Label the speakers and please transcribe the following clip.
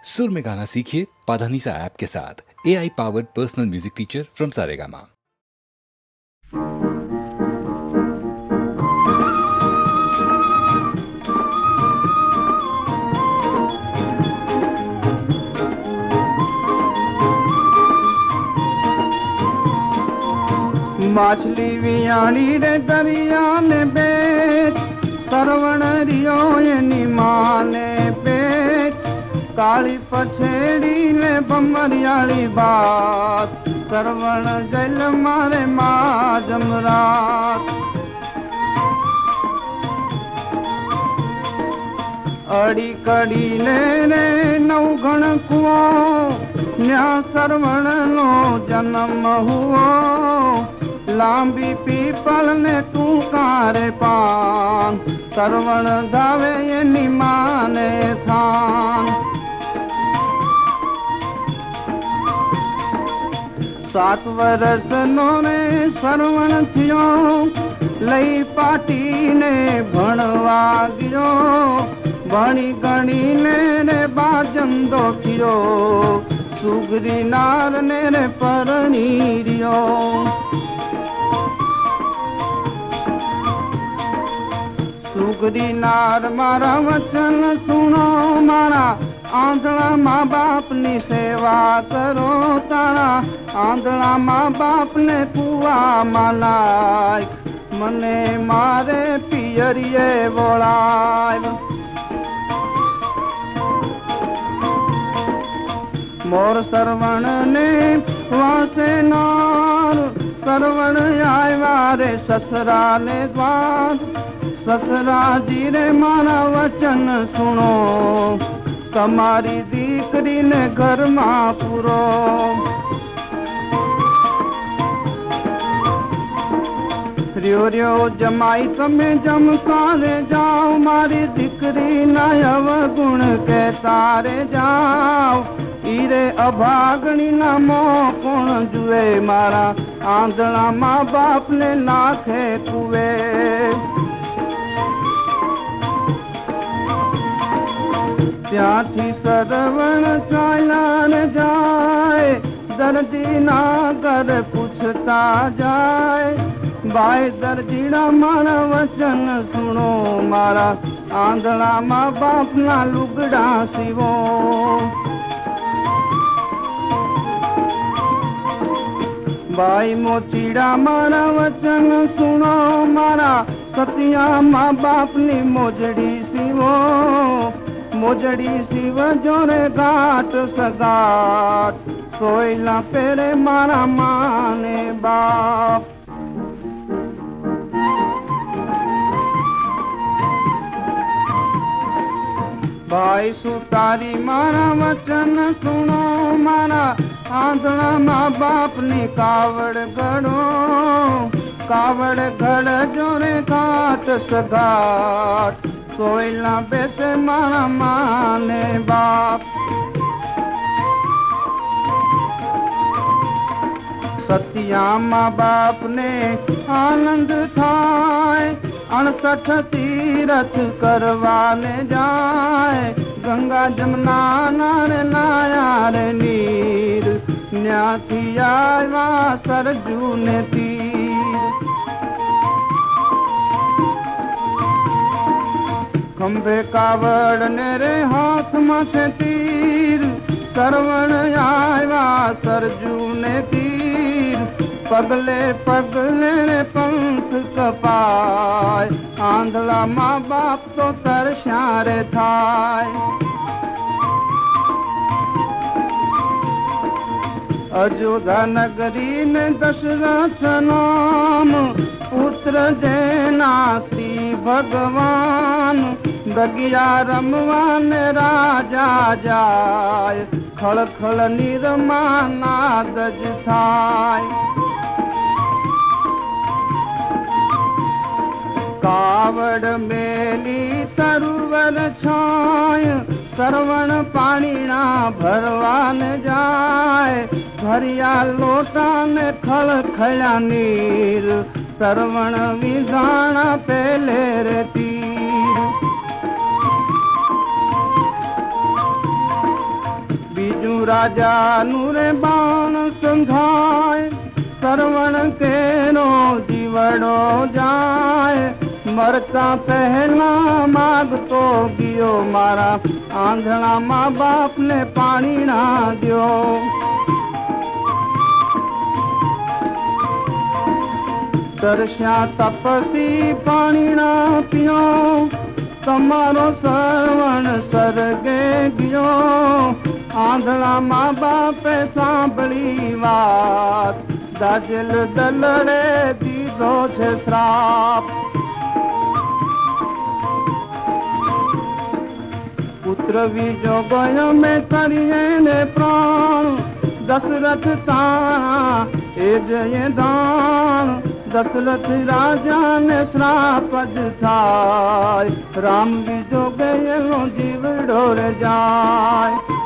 Speaker 1: सुर में गाना सीखिए पाधानीसा ऐप के साथ। AI powered personal music teacher from Saregama.
Speaker 2: माछली वियाणी रे दरिया ने बेच सरवण रियो एनी माने पेट काली पछेड़ी ने बमरियाली बात सरवण जल मारे माँ जमरात अड़ी कड़ी ने रे नवघण कुओ न्या सरवण नो जन्म हुओ लांबी पीपल ने तू कारे पान सरवण धावे ये निमाने थान सात वर्ष नो ने सरवण थियो लई पाटी ने भणवा गियो भणी गणी ने बाजंदो थियो सुगरी नार ने रे परणी रियो सुगरी नार मारा वचन सुनो मारा आंधळा माँ बाप नी सेवा करो तारा आंधळा माँ बाप ने कुआ मालाय मने मारे पियरिये बोलाय मोर सरवण ने वासे नार सरवण आया रे ससरा ने द्वार ससरा जी रे मारा वचन सुनो तमारी दीकरी ने घर मां पूरो रियो रियो जमाई तमे जमकारे जाओ मारी दीकरी नयव गुण के तारे जाओ ईरे अभागणी ना मोह कोण जुए मारा आंधळा माँ बाप ने नाखे कुए ત્યાંથી સરવણ ચાલ્યા જાય દરજી ના ઘર પૂછતા જાય ભાઈ દરજીડા મારા વચન સુણો મારા આંધળા મા બાપના લુગડા સીવો ભાઈ મોચીડા મારા વચન સુણો મારા સતિયા મા બાપની મોજડી સીવો मोजड़ी शिव जोरे घाट सगाट सोयला पेरे मारा माने बाप भाई सुतारी मारा वचन सुनो मारा आंधळा माँ बाप नी कावड़ गड़ो कावड़ गड़ जोरे घाट सगाट सोयला बेसे मारा माने बाप सतिया माँ बाप ने आनंद थाय 68 तीरथ करवाने जाए गंगा जमुना नार नाया रे नीर न्याथी आवा सरजू ने तीर खंबे कावड़ ने रे हाथ में से तीर सरवण आया सरजू ने तीर पगले पगले रे पंथ कपाय आंधळा माँ बाप तो तरश्यारे थाय अयोध्या नगरी ने दशरथ नाम पुत्र देना श्री भगवान दगिया रमवान राजा जाय खड़ खड़ निर्माना गज थाय कावड़ मेली तरुवर छाय सरवण पाणीना भरवान जाय भरिया लोटा ने खड़ खड़ा नीर सरवण विजाणा पेले रे तीर जू राजा नूरे बाण संघाय सरवण केरो जीवड़ो जाए मरता पहला माग तो गियो मारा आंधड़ा माँ बाप ने पानी ना दियो तरस्या तपसी पानी ना पियो તમારો સરવણ સરગે ગયો આંધળા મા બાપે સાંભળી વાત દાજલ દલડે દીધો છે શ્રાપ પુત્ર બીજો ગયો મેં કરીએ ને પ્રાણ દશરથ તાણા એ જય દાણ दशरथ राजा ने श्राप ज थाय राम बीजो गयो जीवड़ो रे जाय